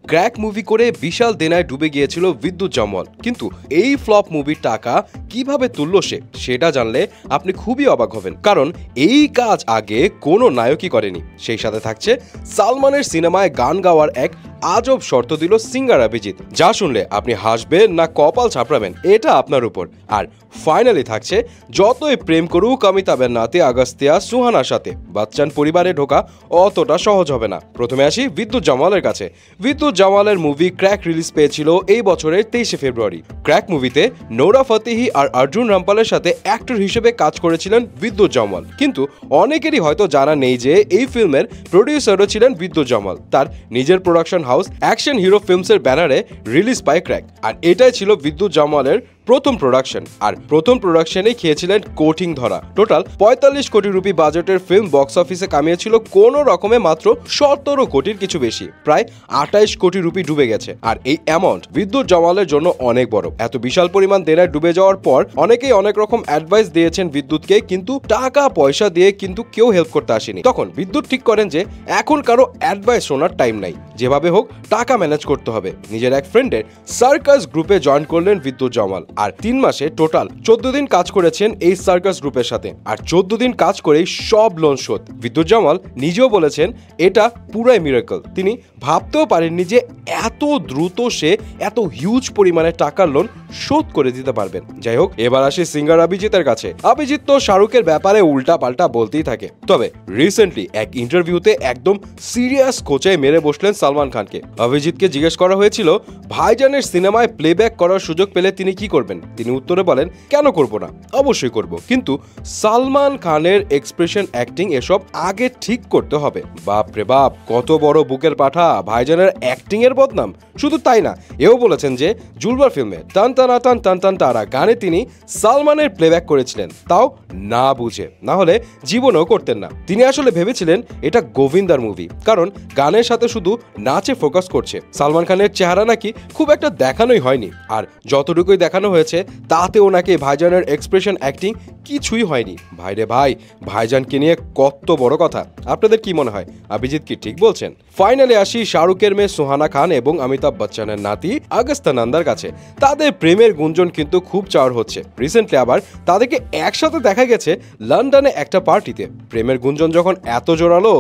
Crack movie করে বিশাল দেনায় ডুবে গিয়েছিল বিদ্যুৎ জামওয়াল, কিন্তু এই ফ্লপ মুভির টাকা কিভাবে তুলল সেটা জানলে আপনি খুবই অবাক হবেন, কারণ এই কাজ আগে কোনো নায়কই করেনি। সেই সাথে থাকছে সালমানের সিনেমায় গান গাওয়ার এক আজব শর্ত দিল সিঙ্গার অভিজিৎ, যা শুনলে আপনি হাসবেন না কপাল ছাপড়াবেন এটা আপনার উপর। আর ফাইনালি থাকছে যতই প্রেম করুক অমিতাভের নাতি আগস্তিয়া সুহানার সাথে বচ্চন পরিবারে ঢোকা অতটা সহজ হবে না। প্রথমে আসি বিদ্যুৎ জামওয়ালের কাছে। বিদ্যুৎ জামওয়ালের মুভি ক্র্যাক রিলিজ পেয়েছিল এই বছরের 23শে ফেব্রুয়ারি। ক্র্যাক মুভিতে নোরা ফতেহি আর অর্জুন রামপালের সাথে অ্যাক্টর হিসেবে কাজ করেছিলেন বিদ্যুৎ জামওয়াল, কিন্তু অনেকেরই হয়তো জানা নেই যে এই ফিল্মের প্রডিউসারও ছিলেন বিদ্যুৎ জামওয়াল। তার নিজের প্রোডাকশন হাউস অ্যাকশন হিরো ফিল্মসের ব্যানারে রিলিজ পায় ক্র্যাক, আর এটাই ছিল বিদ্যুৎ জামওয়ালের প্রথম প্রোডাকশন। আর প্রথম প্রোডাকশনেই খেয়েছিলেন কোটিং ধরা। টোটাল 45 কোটি রুপি বাজেটের ফিল্ম বক্স অফিসে কামিয়েছিল কোনো রকমে মাত্র 17 কোটির কিছু বেশি, প্রায় 28 কোটি রুপি ডুবে গেছে। আর এই অ্যামাউন্ট বিদ্যুৎ জামওয়ালের জন্য অনেক বড়। এত বিশাল পরিমাণ দেনায় ডুবে যাওয়ার পর অনেকেই অনেক রকম অ্যাডভাইস দিয়েছেন বিদ্যুৎকে, কিন্তু টাকা পয়সা দিয়ে কিন্তু কেউ হেল্প করতে আসেনি। তখন বিদ্যুৎ ঠিক করেন যে এখন কারো অ্যাডভাইস শোনার টাইম নাই, যেভাবে হোক টাকা ম্যানেজ করতে হবে। নিজের এক ফ্রেন্ডের সার্কাস গ্রুপে জয়েন করলেন বিদ্যুৎ জামওয়াল, আর 3 মাসে টোটাল 14 দিন কাজ করেছেন এই সার্কাস গ্রুপের সাথে। আর 14 দিন কাজ করেই সব লোন শোধ। বিদ্যুৎ জামওয়াল নিজেও বলেছেন এটা পুরাই মিরাকল। তিনি ভাবতেও পারেননি যে এত দ্রুত সে এত হিউজ পরিমাণে টাকার লোন শোধ করে দিতে পারবেন। যাই হোক, এবার আসি সিঙ্গার অভিজিতের কাছে। অভিজিৎ তো শাহরুখের ব্যাপারে উল্টা পাল্টা বলতেই থাকে, তবে রিসেন্টলি এক ইন্টারভিউতে একদম সিরিয়াস খোঁচায় মেরে বসলেন সালমান খানকে। অভিজিৎকে জিজ্ঞেস করা হয়েছিল ভাইজানের সিনেমায় প্লেব্যাক করার সুযোগ পেলে তিনি কি করবেন। তিনি উত্তরে বলেন, কেন করব না, অবশ্যই করব, কিন্তু সালমান খানের এক্সপ্রেশন অ্যাক্টিং এসব আগে ঠিক করতে হবে। বাপ রে বাপ, কত বড় বুকের পাঠা, ভাইজানের অ্যাক্টিং এর বদনাম। শুধু তাই না, এও বলেছেন যে জুলবার ফিল্মে টান টানা টান টান টান তারা গানে তিনি সালমানের প্লেব্যাক করেছিলেন, তাও না বুঝে, না হলে জীবনেও করতেন না। তিনি আসলে ভেবেছিলেন এটা গোবিন্দার মুভি, কারণ গানের সাথে শুধু নাচে ফোকাস করছে। সালমান খানের চেহারা নাকি খুব একটা দেখানোই হয়নি, আর যতটুকুই দেখানো হয়েছে তাতে ওনাকে ভাইজানের এক্সপ্রেশন অ্যাক্টিং কিছুই হয়নি। ভাইরে ভাই, ভাইজানকে নিয়ে কত বড় কথা। আপনাদের কি মনে হয়, অভিজিৎ কি ঠিক বলছেন? ফাইনালি আসি শাহরুখের মেয়ে সুহানা খান এবং অমিতাভ বচ্চনের নাতি আগস্তা নন্দার কাছে। তাদের প্রেমের গুঞ্জন কিন্তু খুব চাওয়ার হচ্ছে। রিসেন্টলি আবার তাদেরকে একসাথে দেখা গেছে লন্ডনে একটা পার্টিতে। প্রেমের গুঞ্জন যখন এত জোরালো,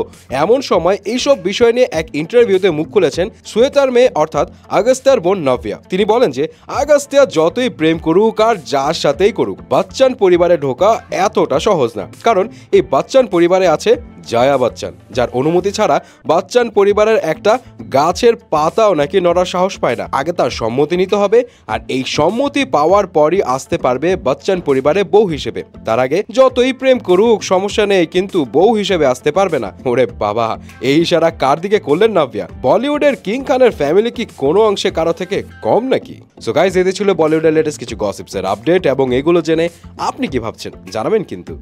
এমন সময় এইসব বিষয় নিয়ে এক ইন্টারভিউতে মুখ খুলেছেন শ্বেতার মেয়ে অর্থাৎ আগস্তিয়ার বোন নভিয়া। তিনি বলেন যে আগস্তিয়া যতই প্রেম করুক আর যার সাথেই করুক, বচ্চন পরিবারে ঢোকা এতটা সহজ না, কারণ এই বচ্চন পরিবারে আছে জয়া বচ্চন, যার অনুমতি ছাড়া বচ্চন পরিবারের একটা গাছের পাতাও নাকি নড়ার সাহস পায় না। আগে তার সম্মতি নিতে হবে, আর এই সম্মতি পাওয়ার পরই আসতে পারবে বচ্চন পরিবারে বউ হিসেবে। তার আগে যতই প্রেম করুক সমস্যা নেই, কিন্তু বউ হিসেবে আসতে পারবে না। ওরে বাবা, এই ইশারা কার দিকে করলেন নাভিয়া? বলিউডের কিং খানের ফ্যামিলি কি কোনো অংশে কারো থেকে কম নাকি? সো গাইস, এতে ছিল বলিউডের লেটেস্ট কিছু গসিপসের আপডেট, এবং এগুলো জেনে আপনি কি ভাবছেন জানাবেন কিন্তু।